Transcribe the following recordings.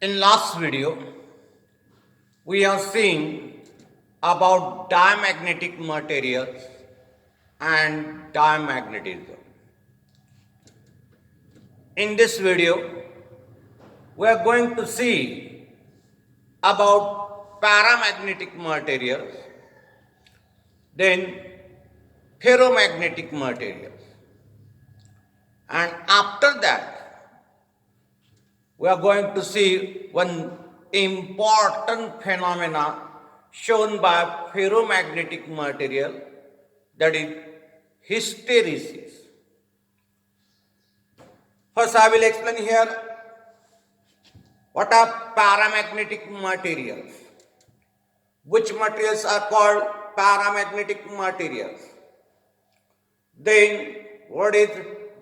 In last video, we have seen about diamagnetic materials and diamagnetism. In this video, we are going to see about paramagnetic materials, then ferromagnetic materials, and after that, we are going to see one important phenomena shown by ferromagnetic material, that is hysteresis. First, I will explain here what are paramagnetic materials. Which materials are called paramagnetic materials? Then, what is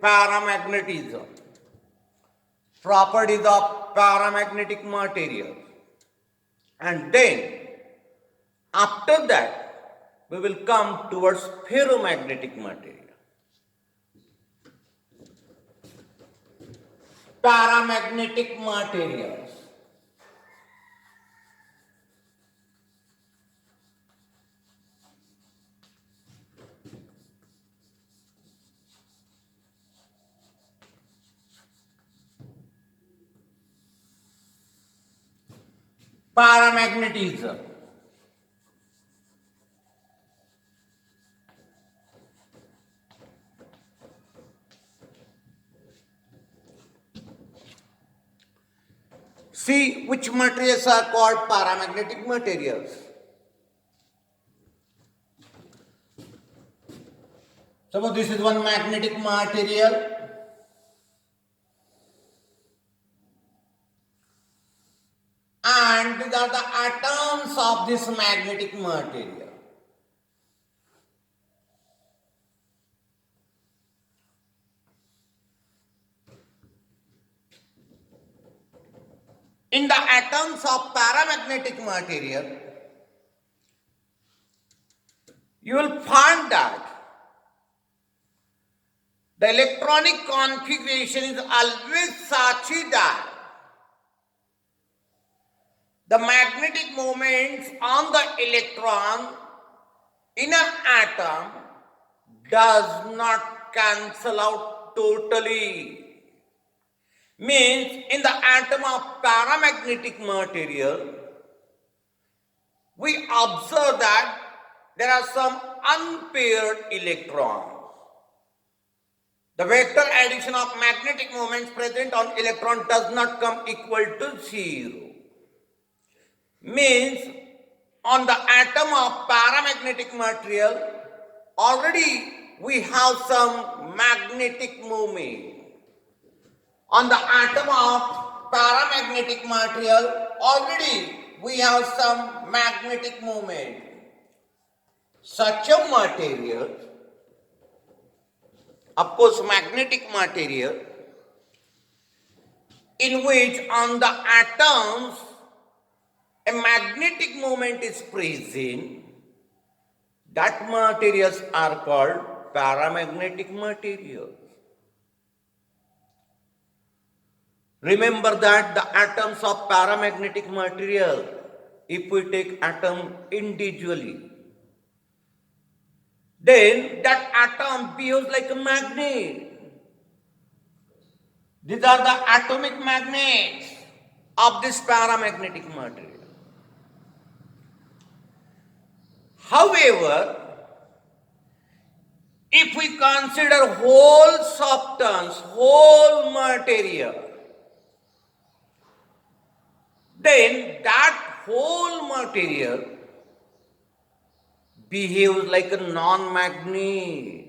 paramagnetism? Properties of paramagnetic materials. And then, after that, we will come towards ferromagnetic material. Paramagnetic materials. Paramagnetism. See which materials are called paramagnetic materials. Suppose this is one magnetic material, and these are the atoms of this magnetic material. In the atoms of paramagnetic material, you will find that the electronic configuration is always such that the magnetic moments on the electron in an atom does not cancel out totally. Means in the atom of paramagnetic material, we observe that there are some unpaired electrons. The vector addition of magnetic moments present on electron does not come equal to 0. Means on the atom of paramagnetic material, already we have some magnetic moment. On the atom of paramagnetic material, already we have some magnetic moment. Such a material, of course magnetic material, in which on the atoms a magnetic moment is present, that materials are called paramagnetic materials. Remember that the atoms of paramagnetic material, if we take atom individually, then that atom behaves like a magnet. These are the atomic magnets of this paramagnetic material. However, if we consider whole substance, whole material, then that whole material behaves like a non-magnet.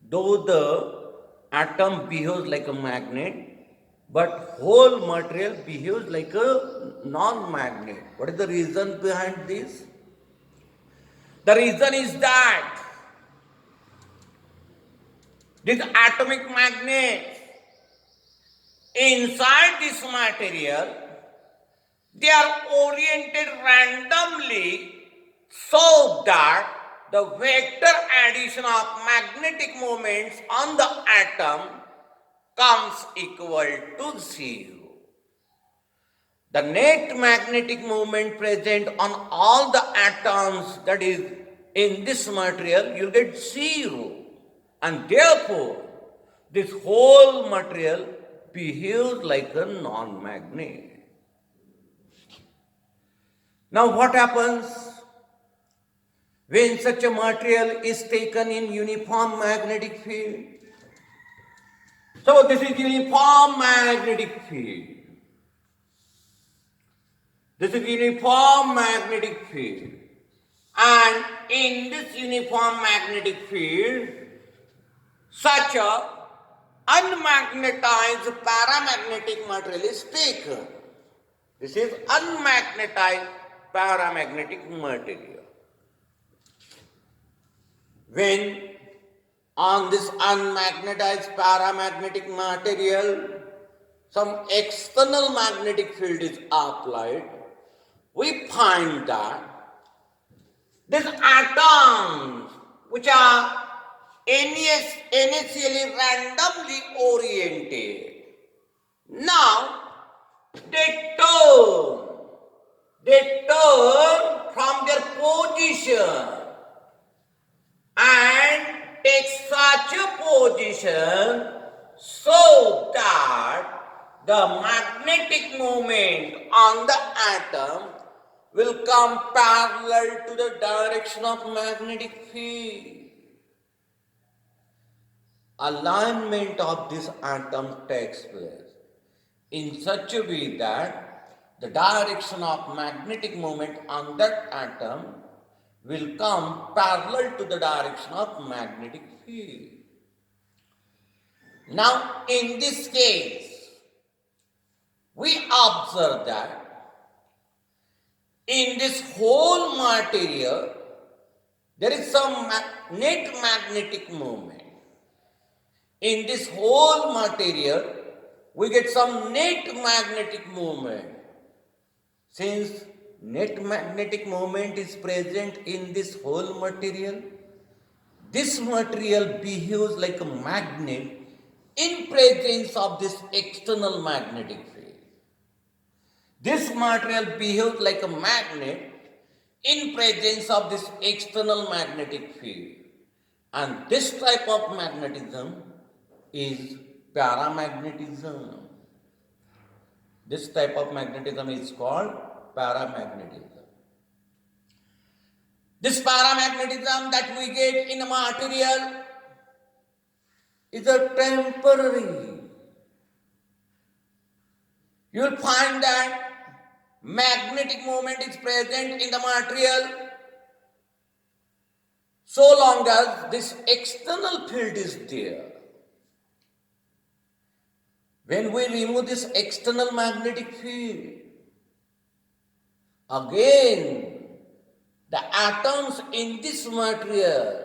Though the atom behaves like a magnet, but whole material behaves like a non-magnet. What is the reason behind this? The reason is that these atomic magnets inside this material, they are oriented randomly so that the vector addition of magnetic moments on the atom comes equal to 0. the net magnetic moment present on all the atoms that is in this material, you get zero. And therefore, this whole material behaves like a non-magnet. Now what happens when such a material is taken in uniform magnetic field? So this is uniform magnetic field. This is uniform magnetic field. And in this uniform magnetic field, such a unmagnetized paramagnetic material is taken. This is unmagnetized paramagnetic material. When on this unmagnetized paramagnetic material some external magnetic field is applied, we find that these atoms, which are initially randomly oriented, now they turn from their position and take such a position so that the magnetic moment on the atom will come parallel to the direction of magnetic field. Alignment of this atom takes place in such a way that the direction of magnetic moment on that atom will come parallel to the direction of magnetic field. Now, in this case, we observe that in this whole material, there is some net magnetic moment. In this whole material, we get some net magnetic moment. Since net magnetic moment is present in this whole material, this material behaves like a magnet in presence of this external magnetic field. This material behaves like a magnet in presence of this external magnetic field. And this type of magnetism is paramagnetism. This type of magnetism is called paramagnetism. This paramagnetism that we get in a material is a temporary. You will find that magnetic moment is present in the material so long as this external field is there. When we remove this external magnetic field, again the atoms in this material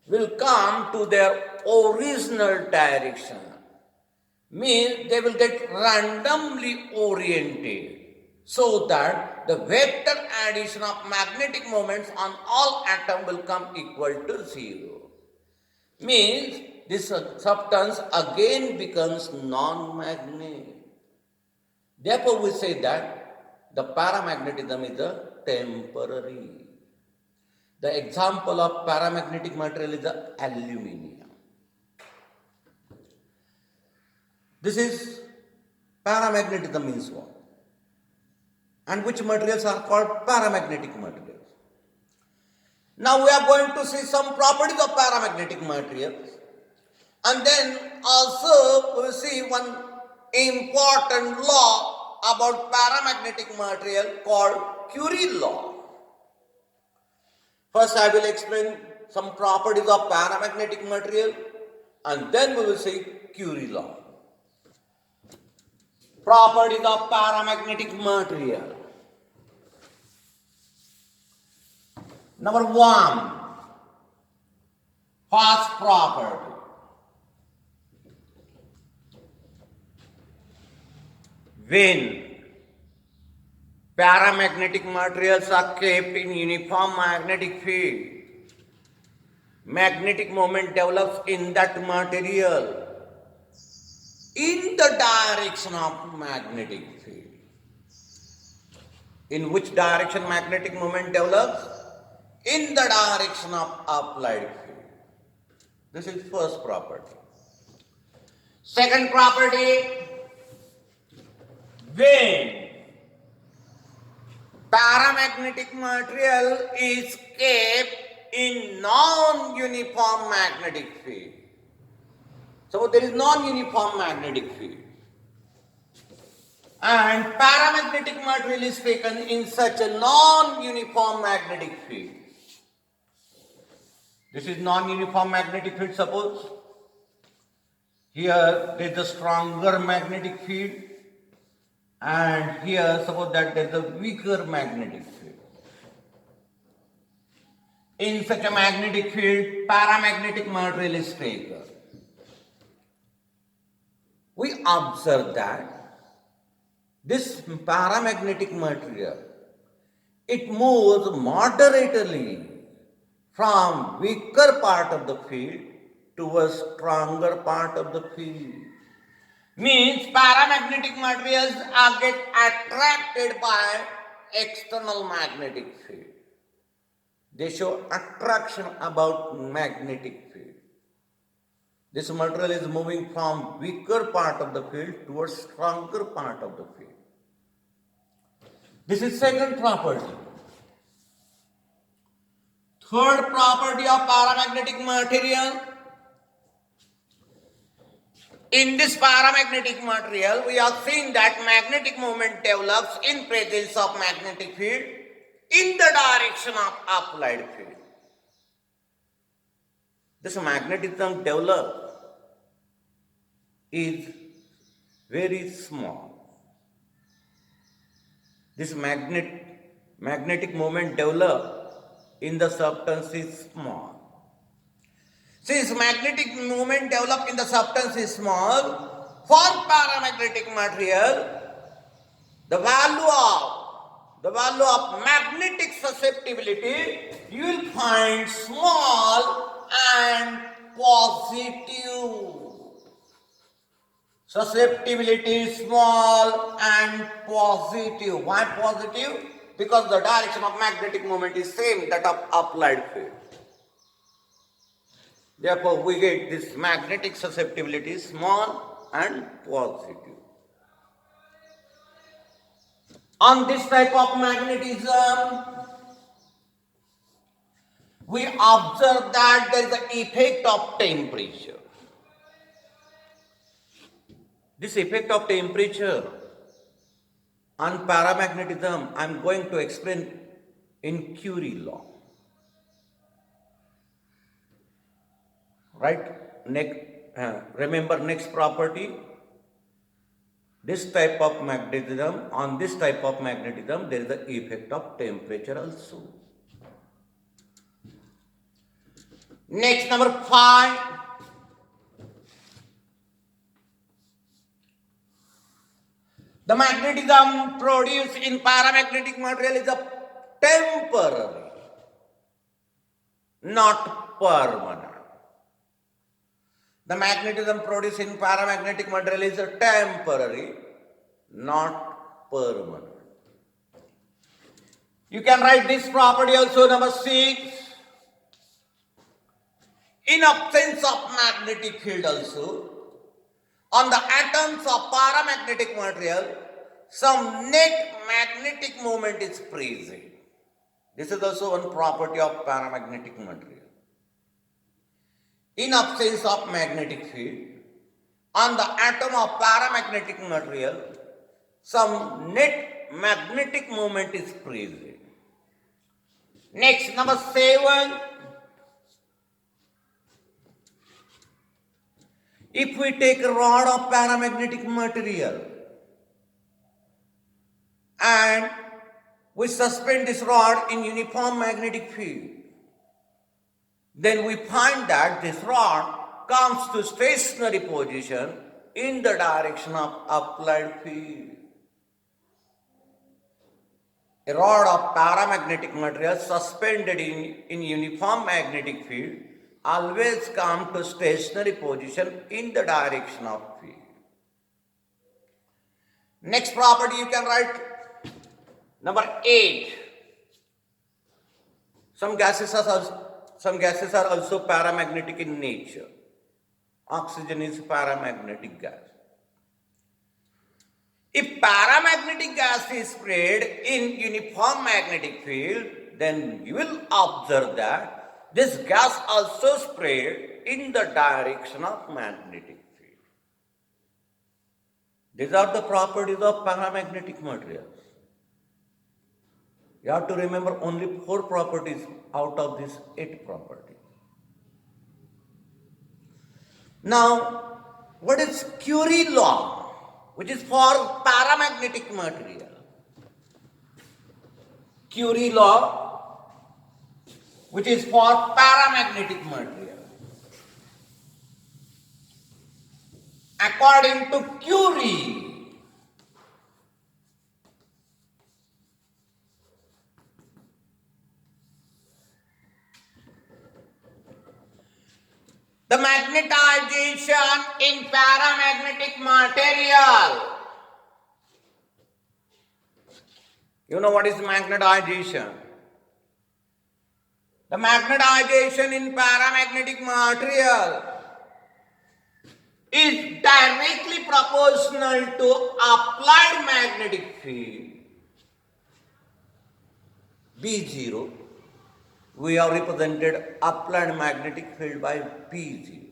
will come to their original direction. Means they will get randomly oriented so that the vector addition of magnetic moments on all atoms will come equal to 0. Means this substance again becomes non-magnet. Therefore we say that the paramagnetism is a temporary. The example of paramagnetic material is the aluminium. This is paramagnetism means what? And which materials are called paramagnetic materials? Now we are going to see some properties of paramagnetic materials, and then also we will see one important law about paramagnetic material called Curie law. First I will explain some properties of paramagnetic material, and then we will see Curie law. Properties of paramagnetic material. Number 1, first property. When paramagnetic materials are kept in uniform magnetic field, magnetic moment develops in that material in the direction of magnetic field. In which direction magnetic moment develops? In the direction of applied field. This is first property. Second property, when paramagnetic material is kept in non-uniform magnetic field. So there is non-uniform magnetic field. And paramagnetic material is taken in such a non-uniform magnetic field. This is non-uniform magnetic field, suppose. Here there is a stronger magnetic field, and here suppose that there is a weaker magnetic field. In such a magnetic field, paramagnetic material is taken. We observe that this paramagnetic material, it moves moderately from weaker part of the field to a stronger part of the field. Means paramagnetic materials are get attracted by external magnetic field. They show attraction about magnetic field. This material is moving from weaker part of the field towards stronger part of the field. This is second property. Third property of paramagnetic material. In this paramagnetic material, we have seen that magnetic moment develops in presence of magnetic field in the direction of applied field. This magnetism develops is very small. This magnetic moment develops in the substance is small. Since magnetic moment developed in the substance is small, for paramagnetic material, the value of magnetic susceptibility you will find small and positive. Susceptibility is small and positive. Why positive? Because the direction of magnetic moment is same that of applied field. Therefore, we get this magnetic susceptibility small and positive. On this type of magnetism, we observe that there is an effect of temperature. This effect of temperature on paramagnetism, I am going to explain in Curie law. Right? Remember next property. This type of magnetism, on this type of magnetism, there is the effect of temperature also. Next, number 5. The magnetism produced in paramagnetic material is a temporary, not permanent. The magnetism produced in paramagnetic material is a temporary, not permanent. You can write this property also, number 6. In absence of magnetic field also, on the atoms of paramagnetic material, some net magnetic moment is present. This is also one property of paramagnetic material. In absence of magnetic field, on the atom of paramagnetic material, some net magnetic moment is present. Next, number 7. If we take a rod of paramagnetic material and we suspend this rod in uniform magnetic field, then we find that this rod comes to stationary position in the direction of applied field. A rod of paramagnetic material suspended in uniform magnetic field always come to stationary position in the direction of field. Next property you can write Number 8. Some gases are also paramagnetic in nature. Oxygen is paramagnetic gas. If paramagnetic gas is spread in uniform magnetic field, then you will observe that this gas also spread in the direction of magnetic field. These are the properties of paramagnetic materials. You have to remember only 4 properties out of these 8 properties. Now, what is Curie law, which is for paramagnetic material? Curie law, which is for paramagnetic material. According to Curie, the magnetization in paramagnetic material. You know what is magnetization? The magnetization in paramagnetic material is directly proportional to applied magnetic field B0. We have represented applied magnetic field by B0.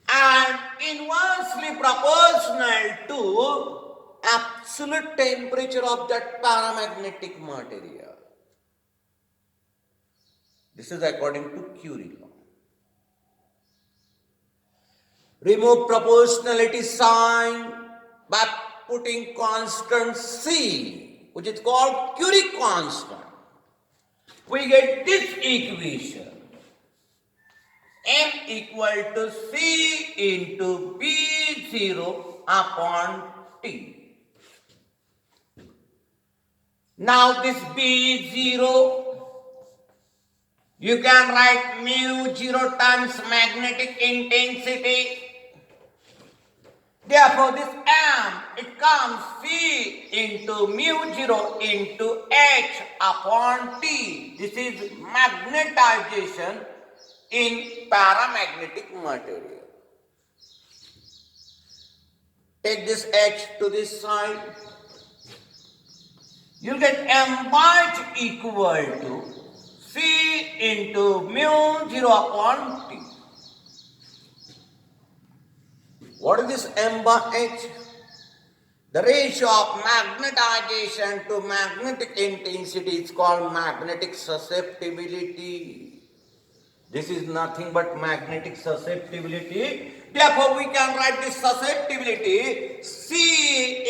And inversely proportional to absolute temperature of that paramagnetic material. This is according to Curie law. Remove proportionality sign by putting constant C, which is called Curie constant. We get this equation. M equal to C into B0 upon T. Now this B0, you can write mu0 times magnetic intensity. Therefore this M, it comes C into mu0 into H upon T. This is magnetization in paramagnetic material. Take this H to this side. You get M by H equal to C into mu0 upon T. What is this M by H? The ratio of magnetization to magnetic intensity is called magnetic susceptibility. This is nothing but magnetic susceptibility. Therefore, we can write this susceptibility C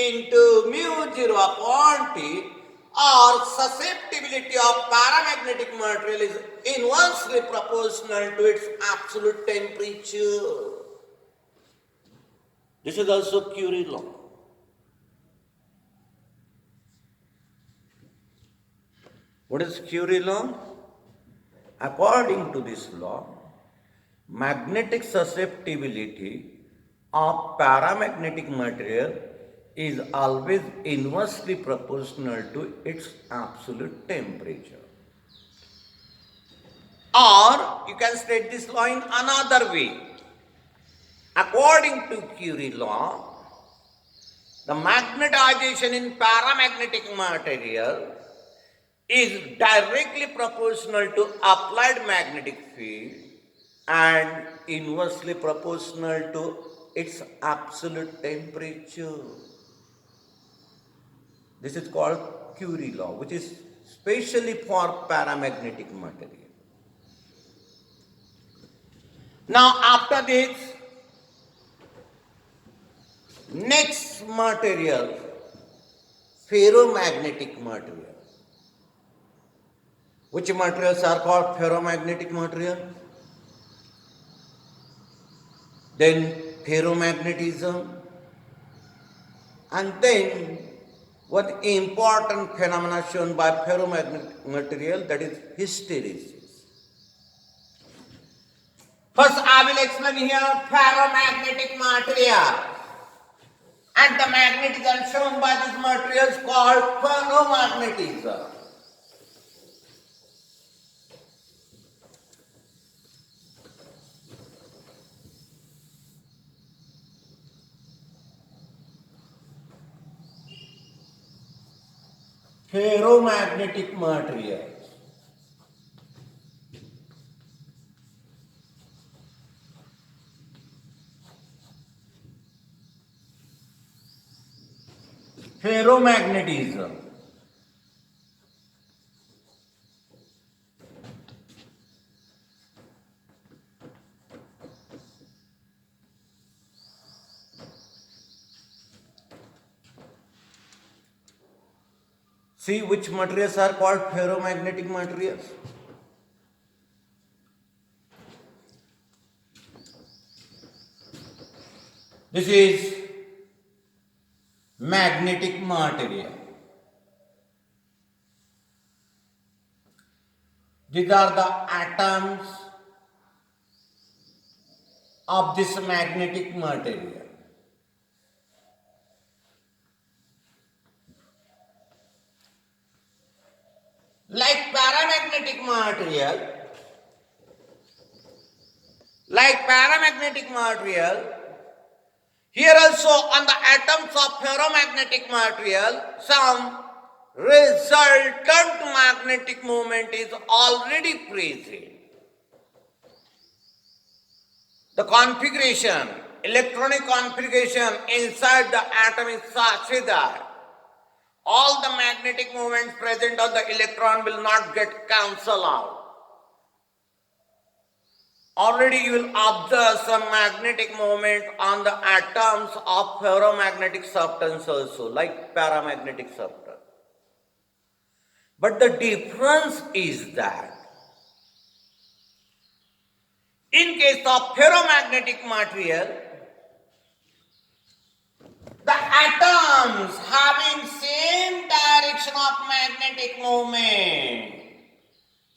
into mu0 upon T, or susceptibility of paramagnetic material is inversely proportional to its absolute temperature. This is also Curie law. What is Curie law? According to this law, magnetic susceptibility of paramagnetic material is always inversely proportional to its absolute temperature. Or you can state this law in another way. According to Curie law, the magnetization in paramagnetic material is directly proportional to applied magnetic field and inversely proportional to its absolute temperature. This is called Curie law, which is specially for paramagnetic material. Now after this, next material, ferromagnetic material. Which materials are called ferromagnetic material? Then ferromagnetism, and then one important phenomenon shown by ferromagnetic material, that is hysteresis. First I will explain here ferromagnetic material. And the magnetism shown by this material is called ferromagnetism. Ferromagnetic material. Ferromagnetism. See which materials are called ferromagnetic materials. This is magnetic material. These are the atoms of this magnetic material. Like paramagnetic material, here also on the atoms of ferromagnetic material, some resultant magnetic moment is already present. The configuration, electronic configuration inside the atom is such that all the magnetic moments present on the electron will not get cancelled out. Already you will observe some magnetic moment on the atoms of ferromagnetic substance also, like paramagnetic substance. But the difference is that in case of ferromagnetic material, the atoms having same direction of magnetic moment,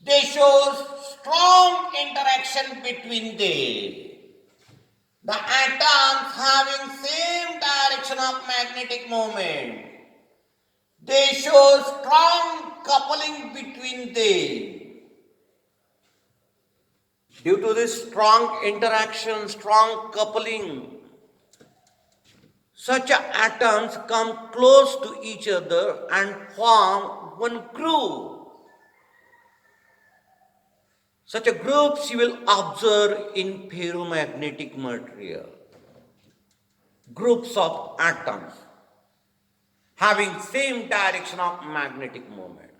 they show strong interaction between them. The atoms having same direction of magnetic moment, they show strong coupling between them. Due to this strong interaction, strong coupling, such atoms come close to each other and form one group. Such groups you will observe in ferromagnetic material. Groups of atoms having same direction of magnetic moment.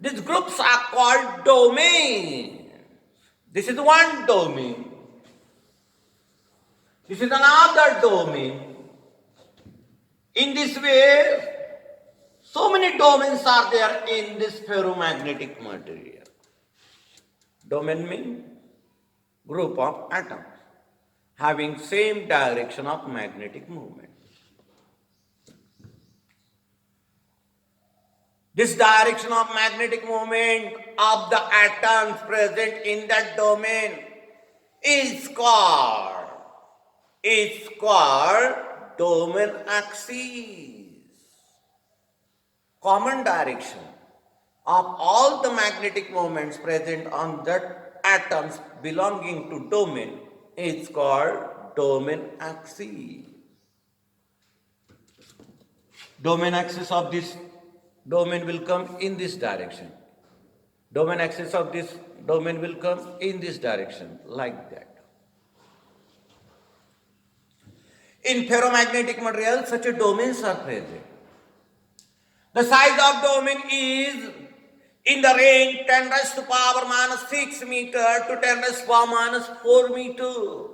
These groups are called domains. This is one domain. This is another domain. In this way, so many domains are there in this ferromagnetic material. Domain means group of atoms having same direction of magnetic movement. This direction of magnetic moment of the atoms present in that domain is called domain axis. Common direction of all the magnetic moments present on that atoms belonging to domain is called domain axis. Domain axis of this domain will come in this direction. Domain axis of this domain will come in this direction, like that. In ferromagnetic material, such a domains are present. The size of domain is in the range 10 raised to power minus 6 meter to 10 raised to power minus 4 meter.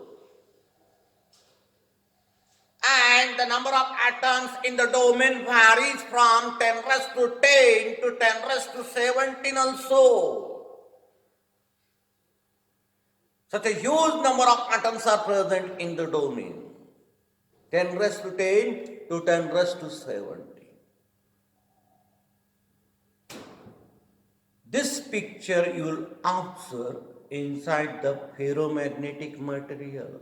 And the number of atoms in the domain varies from 10 raised to 10 to 10 raised to 17 also. Such a huge number of atoms are present in the domain. 10 raised to 10 to 10 raised to 17. This picture you will observe inside the ferromagnetic material.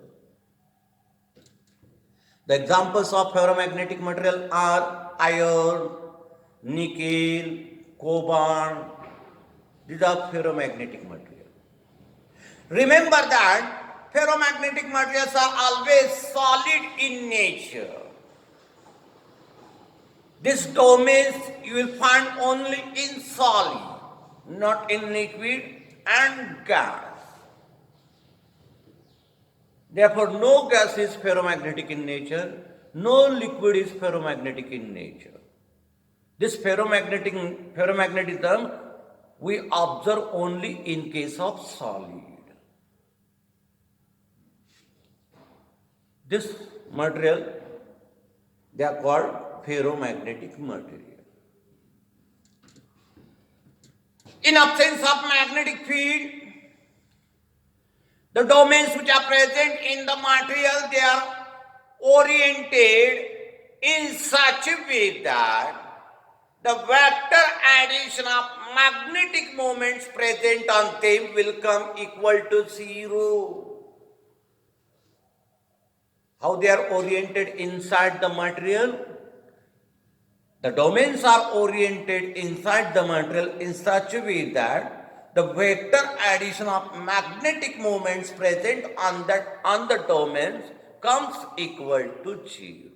The examples of ferromagnetic material are iron, nickel, cobalt. These are ferromagnetic material. Remember that ferromagnetic materials are always solid in nature. These domains you will find only in solid, not in liquid and gas. Therefore, no gas is ferromagnetic in nature, no liquid is ferromagnetic in nature. This ferromagnetism we observe only in case of solid. This material, they are called ferromagnetic material. In absence of magnetic field, the domains which are present in the material, they are oriented in such a way that the vector addition of magnetic moments present on them will come equal to 0. How they are oriented inside the material? The domains are oriented inside the material in such a way that the vector addition of magnetic moments present on the domains comes equal to 0.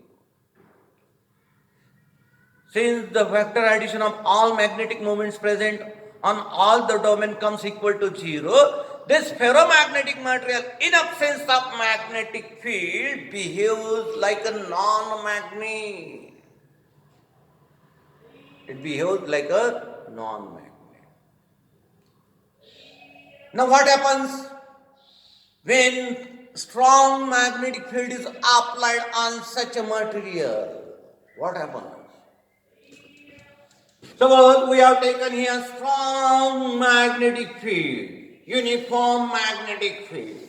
Since the vector addition of all magnetic moments present on all the domain comes equal to 0, this ferromagnetic material in absence of magnetic field behaves like a non-magnet. It behaves like a non-magnet. Now what happens when strong magnetic field is applied on such a material? What happens? Suppose we have taken here strong magnetic field, uniform magnetic field,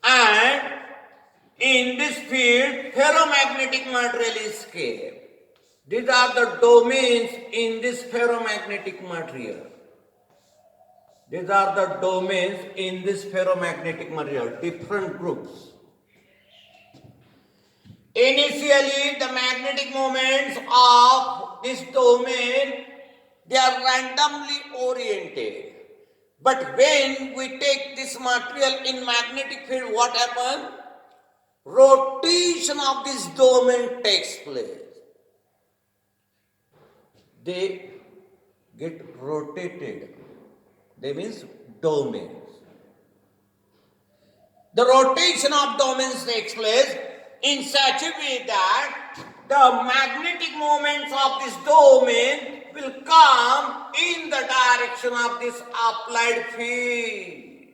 and in this field ferromagnetic material is kept. These are the domains in this ferromagnetic material. These are the domains in this ferromagnetic material, different groups. Initially, the magnetic moments of this domain, they are randomly oriented. But when we take this material in magnetic field, what happens? Rotation of this domain takes place. They get rotated. They means domains. The rotation of domains takes place in such a way that the magnetic moments of this domain will come in the direction of this applied field.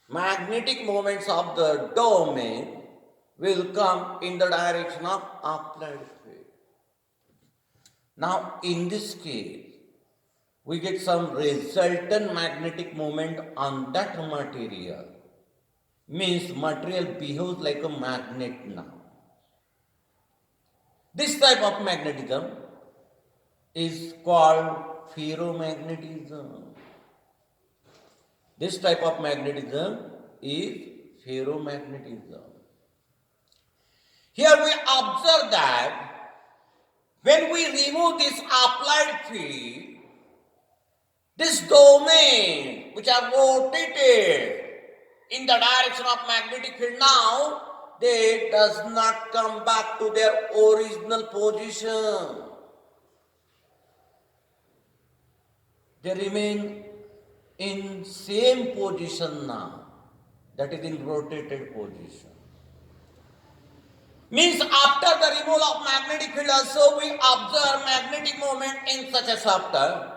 Magnetic moments of the domain will come in the direction of applied field. Now, in this case, we get some resultant magnetic moment on that material. Means material behaves like a magnet now. This type of magnetism is called ferromagnetism. This type of magnetism is ferromagnetism. Here we observe that when we remove this applied field, this domain which are rotated in the direction of magnetic field now, they does not come back to their original position. They remain in same position now, that is in rotated position. Means after the removal of magnetic field also we observe magnetic moment in such a subtle.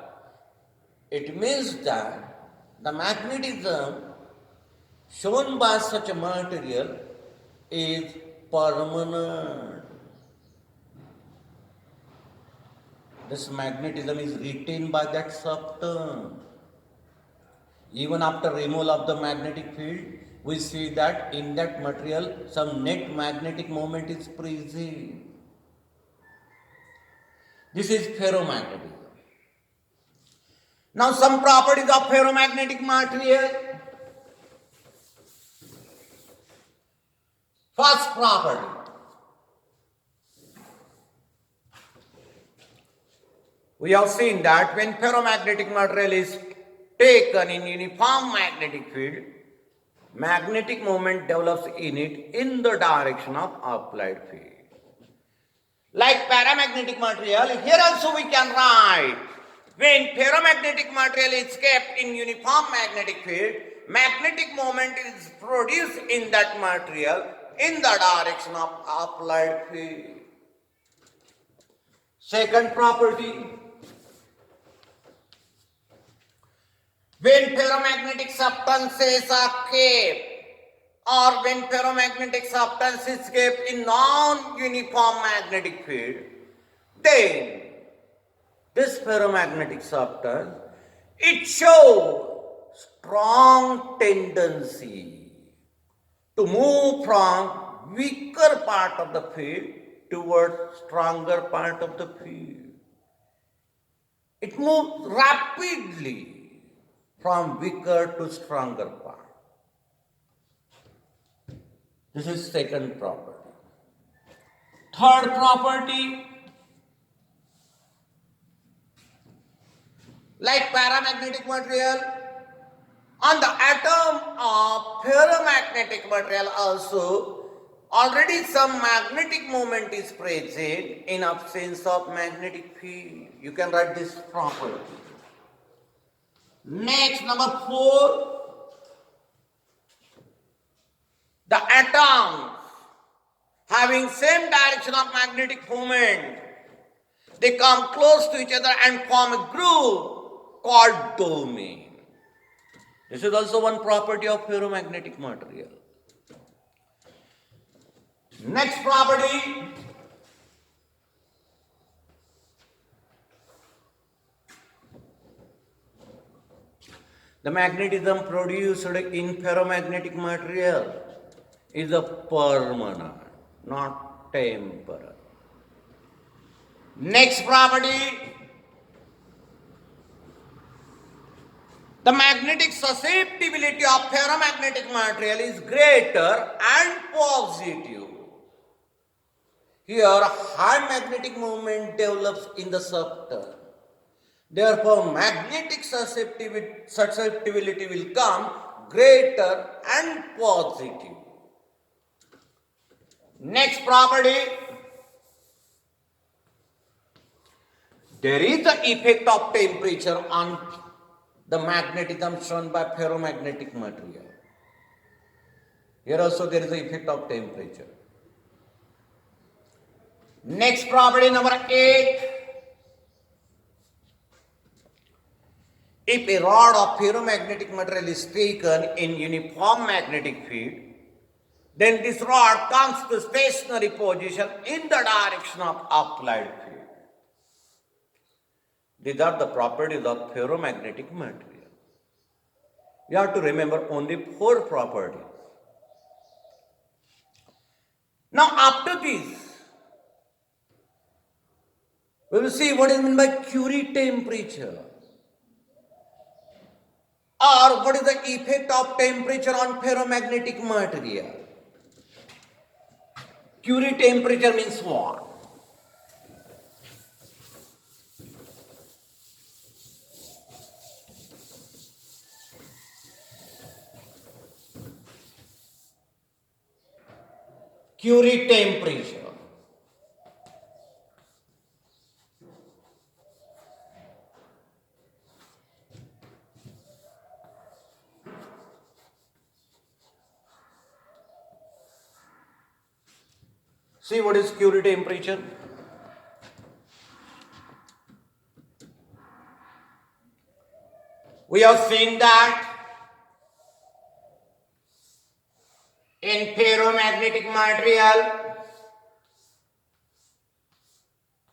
It means that the magnetism shown by such a material is permanent. This magnetism is retained by that substance. Even after removal of the magnetic field, we see that in that material some net magnetic moment is present. This is ferromagnetism. Now some properties of ferromagnetic material. First property. We have seen that when ferromagnetic material is taken in uniform magnetic field, magnetic moment develops in it in the direction of applied field. Like paramagnetic material, here also we can write, when ferromagnetic material is kept in uniform magnetic field, magnetic moment is produced in that material in the direction of applied field. Second property, when ferromagnetic substances are kept or when ferromagnetic substance is kept in non-uniform magnetic field, then this ferromagnetic substance, it shows strong tendency to move from weaker part of the field toward stronger part of the field. It moves rapidly from weaker to stronger part. This is second property. Third property, like paramagnetic material, on the atom of ferromagnetic material also, already some magnetic moment is present in absence of magnetic field. You can write this property. Next, number 4, the atoms having same direction of magnetic moment, they come close to each other and form a group called domain. This is also one property of ferromagnetic material. Next property, the magnetism produced in ferromagnetic material is a permanent, not temporal. Next property, the magnetic susceptibility of ferromagnetic material is greater and positive. Here, high magnetic moment develops in the substance. Therefore, magnetic susceptibility will come greater and positive. Next property, there is the effect of temperature on the magnetism shown by ferromagnetic material. Here also there is the effect of temperature. Next property, number 8. If a rod of ferromagnetic material is taken in uniform magnetic field, then this rod comes to stationary position in the direction of applied field. These are the properties of ferromagnetic material. You have to remember only 4 properties. Now after this, we will see what is meant by Curie temperature, or what is the effect of temperature on ferromagnetic material. Curie temperature means what? Curie temperature. See what is Curie temperature? We have seen that in ferromagnetic material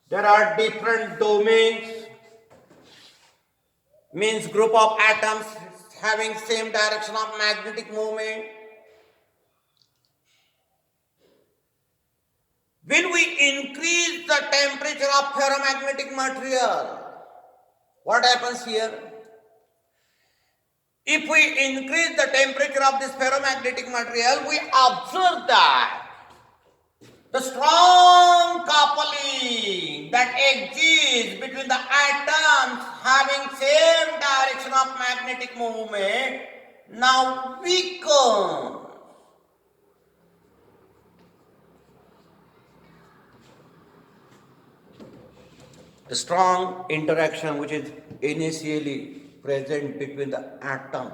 there are different domains, means group of atoms having same direction of magnetic moment. When we increase the temperature of ferromagnetic material, what happens here? If we increase the temperature of this ferromagnetic material, we observe that The strong coupling that exists between the atoms having same direction of magnetic movement now weakens. The strong interaction which is initially present between the atoms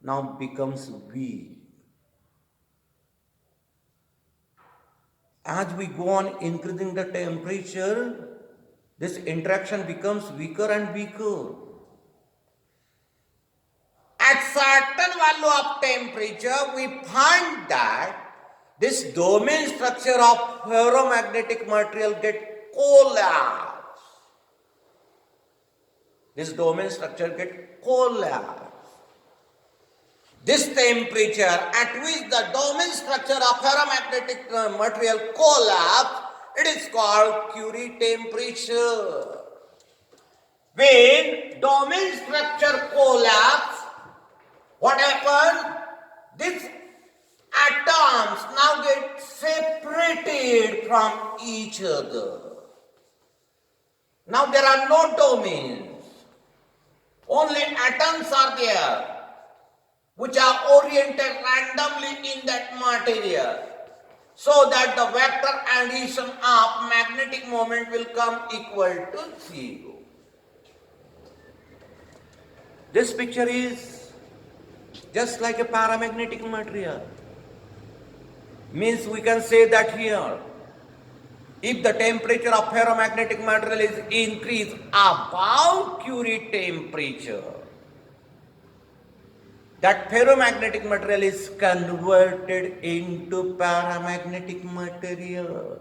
now becomes weak. As we go on increasing the temperature, this interaction becomes weaker and weaker. At certain value of temperature, we find that this domain structure of ferromagnetic material get collapsed. This domain structure get collapsed. This temperature at which the domain structure of ferromagnetic material collapse, it is called Curie temperature. When domain structure collapse, what happens? These atoms now get separated from each other. Now there are no domains. Only atoms are there, which are oriented randomly in that material, so that the vector addition of magnetic moment will come equal to 0. This picture is just like a paramagnetic material. Means we can say that here, if the temperature of ferromagnetic material is increased above Curie temperature, that ferromagnetic material is converted into paramagnetic material.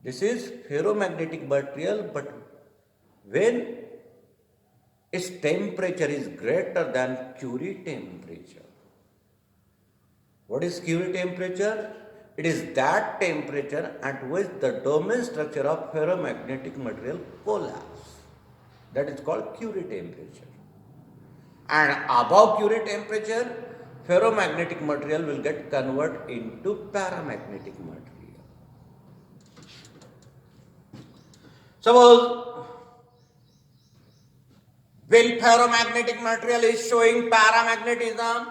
This is ferromagnetic material, but when its temperature is greater than Curie temperature. What is Curie temperature? It is that temperature at which the domain structure of ferromagnetic material collapses. That is called Curie temperature. And above Curie temperature, ferromagnetic material will get converted into paramagnetic material. Suppose when ferromagnetic material is showing paramagnetism,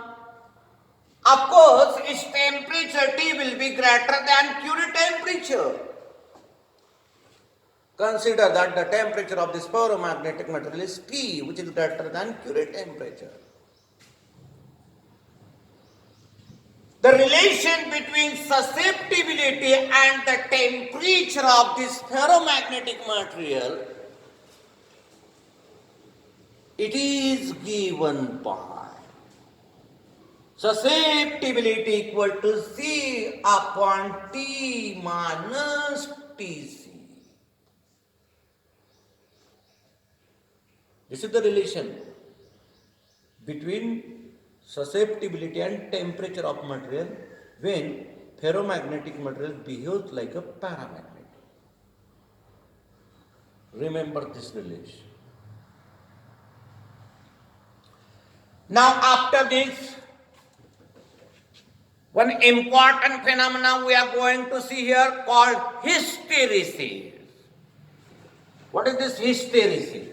of course its temperature T will be greater than Curie temperature. Consider that the temperature of this ferromagnetic material is T, which is greater than Curie temperature. The relation between susceptibility and the temperature of this ferromagnetic material, it is given by susceptibility equal to C upon T minus Tc. This is the relation between susceptibility and temperature of material when ferromagnetic material behaves like a paramagnet. Remember this relation. Now after this, one important phenomenon we are going to see here called hysteresis. What is this hysteresis?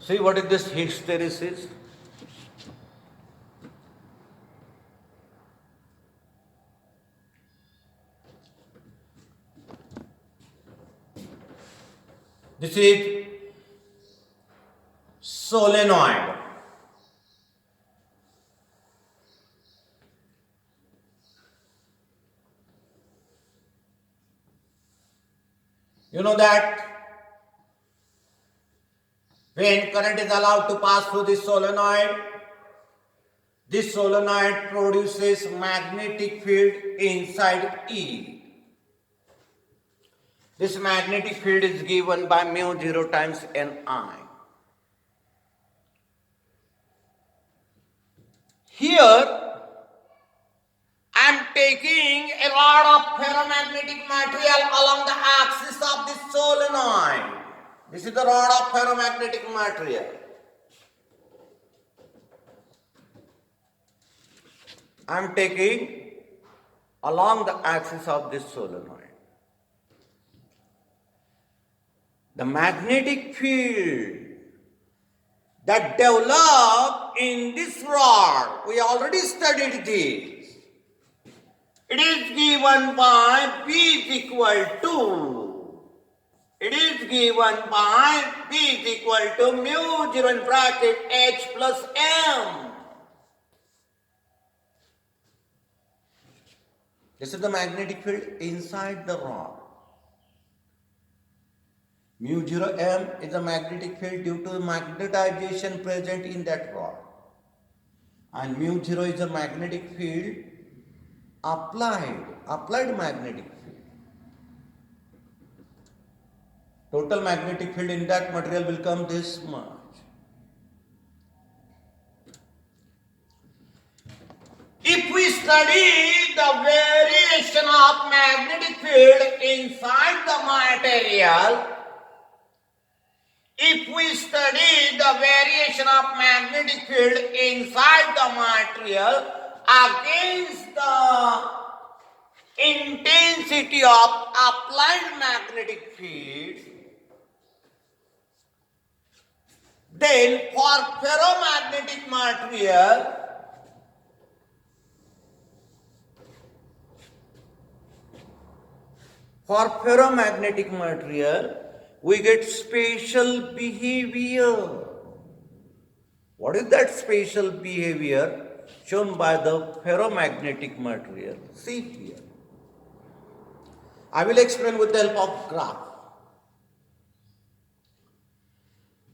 See what is this hysteresis? This is solenoid. You know that when current is allowed to pass through this solenoid produces magnetic field inside E. This magnetic field is given by mu 0 times Ni. Here I am taking a rod of ferromagnetic material along the axis of this solenoid. This is the rod of ferromagnetic material. I am taking along the axis of this solenoid. The magnetic field that developed in this rod, we already studied this. It is given by B is equal to, it is given by B is equal to mu 0 in bracket H plus M. This is the magnetic field inside the rod. Mu 0 M is the magnetic field due to the magnetization present in that rod. And mu 0 is the magnetic field applied magnetic field. Total magnetic field in that material will come this much. If we study the variation of magnetic field inside the material, if we study the variation of magnetic field inside the material against the intensity of applied magnetic field, then for ferromagnetic material, we get spatial behavior. What is that spatial behavior shown by the ferromagnetic material? See here. I will explain with the help of graph.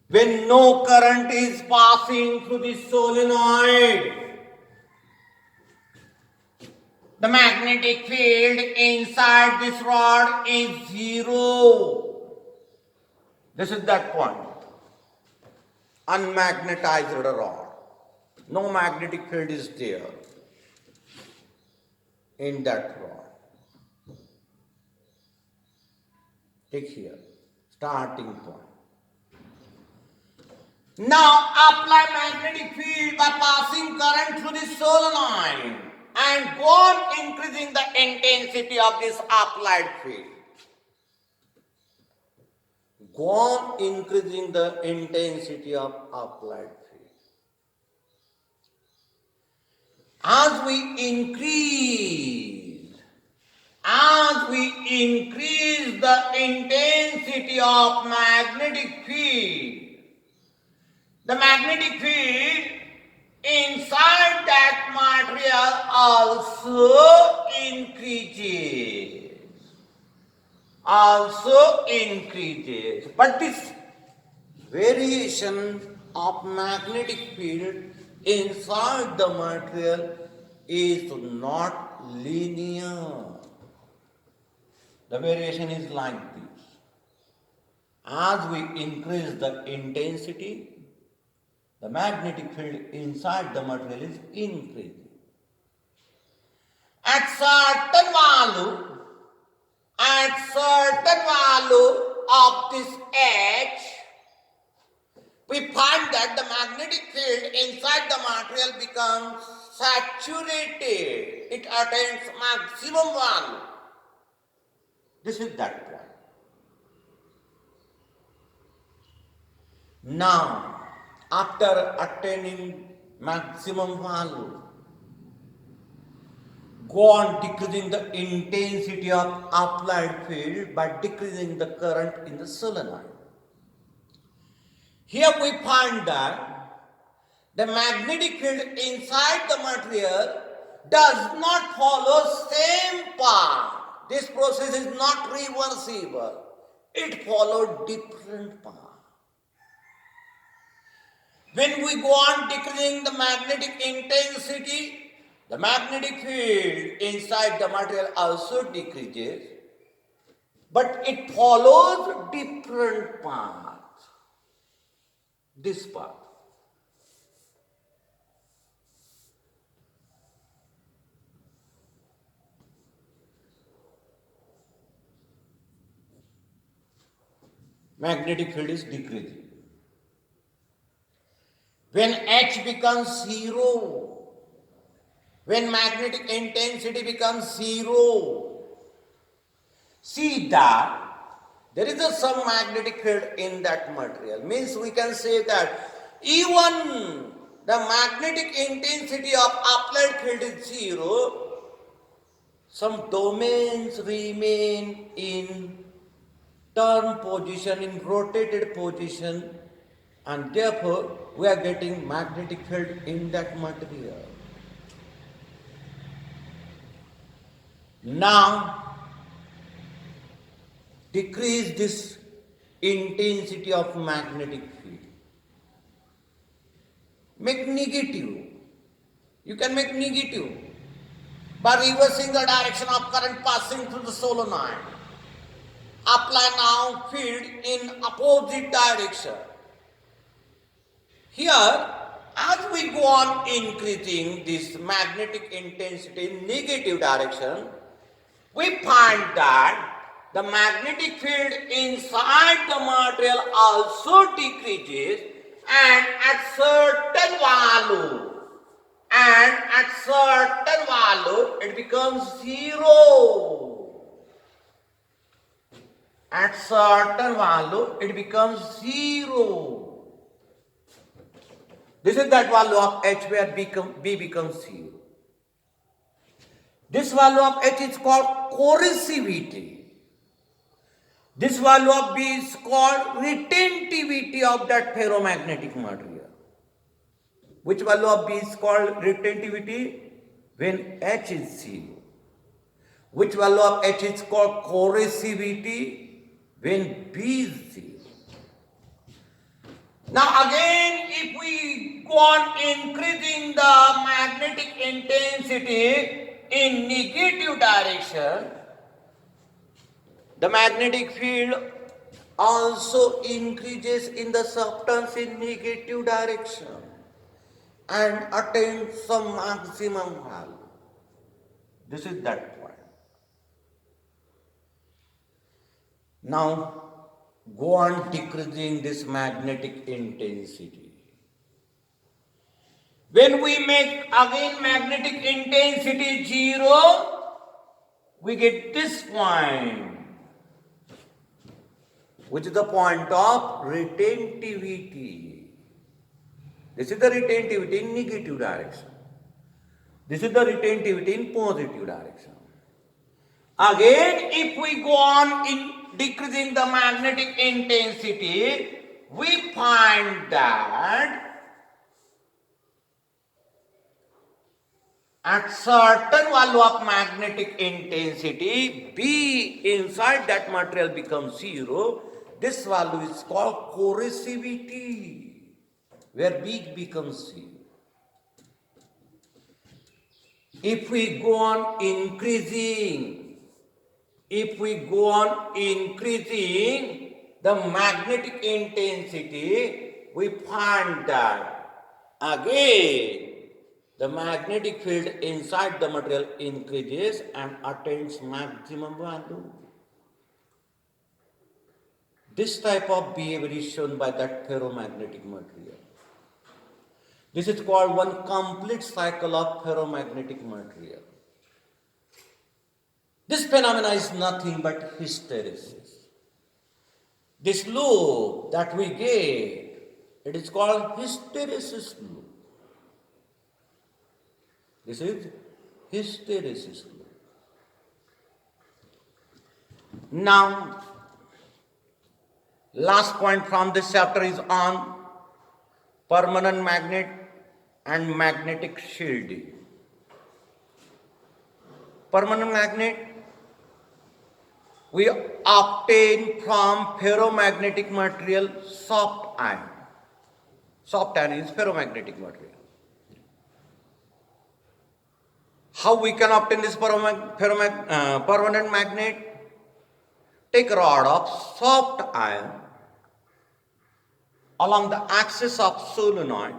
When no current is passing through the solenoid, the magnetic field inside this rod is 0. This is that point. Unmagnetized rod. No magnetic field is there in that rod. Take here, starting point. Now apply magnetic field by passing current through the solenoid and go on increasing the intensity of this applied field. Go on increasing the intensity of applied field. As we increase the intensity of magnetic field, the magnetic field inside that material also increases. But this variation of magnetic field inside the material is not linear. The variation is like this. As we increase the intensity, the magnetic field inside the material is increasing. At certain value of this H, we find that the magnetic field inside the material becomes saturated. It attains maximum value. This is that point. Now, after attaining maximum value, go on decreasing the intensity of applied field by decreasing the current in the solenoid. Here we find that the magnetic field inside the material does not follow same path. This process is not reversible. It followed different path. When we go on decreasing the magnetic intensity, the magnetic field inside the material also decreases, but it follows different path. This path. magnetic field is decreasing. When H becomes 0, when magnetic intensity becomes 0, see that there is some magnetic field in that material. Means we can say that even the magnetic intensity of applied field is 0, some domains remain in turn position, in rotated position, and therefore we are getting magnetic field in that material. Now, decrease this intensity of magnetic field. Make negative. You can make negative by reversing the direction of current passing through the solenoid. Apply now field in opposite direction. Here, as we go on increasing this magnetic intensity in negative direction, we find that the magnetic field inside the material also decreases, and at certain value it becomes 0. At certain value it becomes 0. This is that value of H where B becomes 0. This value of H is called corrosivity. This value of B is called retentivity of that ferromagnetic material. Which value of B is called retentivity? When H is 0. Which value of H is called corrosivity? When B is 0. Now again, if we go on increasing the magnetic intensity in negative direction, the magnetic field also increases in the substance in negative direction and attains some maximum value. This is that point. Now, go on decreasing this magnetic intensity. When we make again magnetic intensity 0, we get this point, which is the point of retentivity. This is the retentivity in negative direction. This is the retentivity in positive direction. Again, if we go on in decreasing the magnetic intensity, we find that at certain value of magnetic intensity, B inside that material becomes 0. This value is called corrosivity, where B becomes 0. If we go on increasing the magnetic intensity, we find that again the magnetic field inside the material increases and attains maximum value. This type of behavior is shown by that ferromagnetic material. This is called one complete cycle of ferromagnetic material. This phenomena is nothing but hysteresis. This loop that we get, it is called hysteresis loop. This is hysteresis loop. Now, last point from this chapter is on permanent magnet and magnetic shielding. Permanent magnet we obtain from ferromagnetic material soft iron. Soft iron is ferromagnetic material. How we can obtain this permanent magnet? Take a rod of soft iron along the axis of solenoid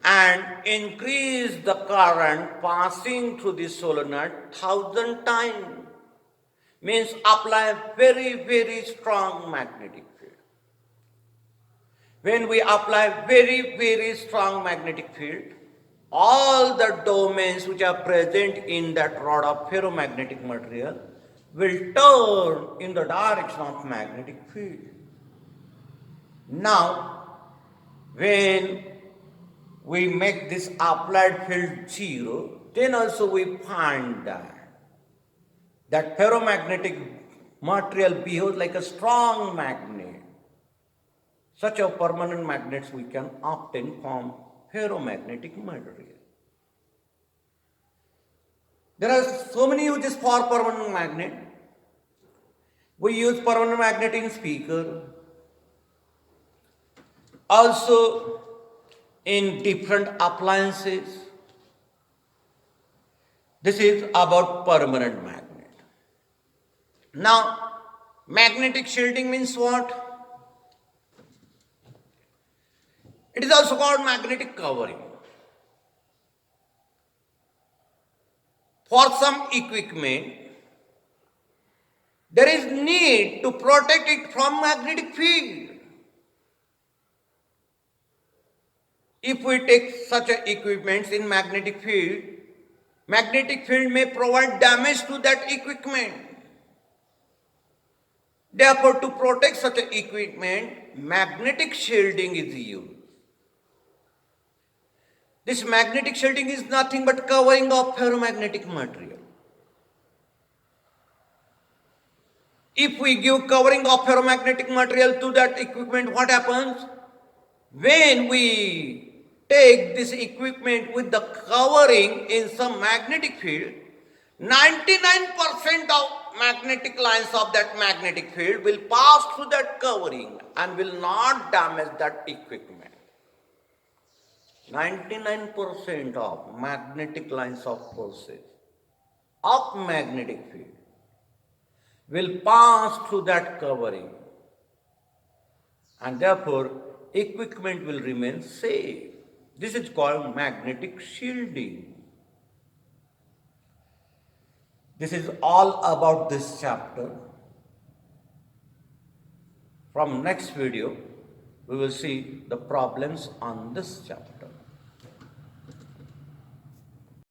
and increase the current passing through the solenoid 1,000 times. means apply very strong magnetic field. When we apply very strong magnetic field, all the domains which are present in that rod of ferromagnetic material will turn in the direction of magnetic field. Now, when we make this applied field zero, then also we find that ferromagnetic material behaves like a strong magnet. Such a permanent magnets we can obtain from ferromagnetic material. There are so many uses for permanent magnet. We use permanent magnet in speaker, also in different appliances. This is about permanent magnet. Now, magnetic shielding means what? It is also called magnetic covering. For some equipment, there is need to protect it from magnetic field. If we take such equipments in magnetic field may provide damage to that equipment. Therefore, to protect such equipment, magnetic shielding is used. This magnetic shielding is nothing but covering of ferromagnetic material. If we give covering of ferromagnetic material to that equipment, what happens? When we take this equipment with the covering in some magnetic field, 99% of magnetic lines of that magnetic field will pass through that covering and will not damage that equipment. 99% of magnetic lines of forces of magnetic field will pass through that covering, and therefore equipment will remain safe. This is called magnetic shielding. This is all about this chapter. From next video, we will see the problems on this chapter.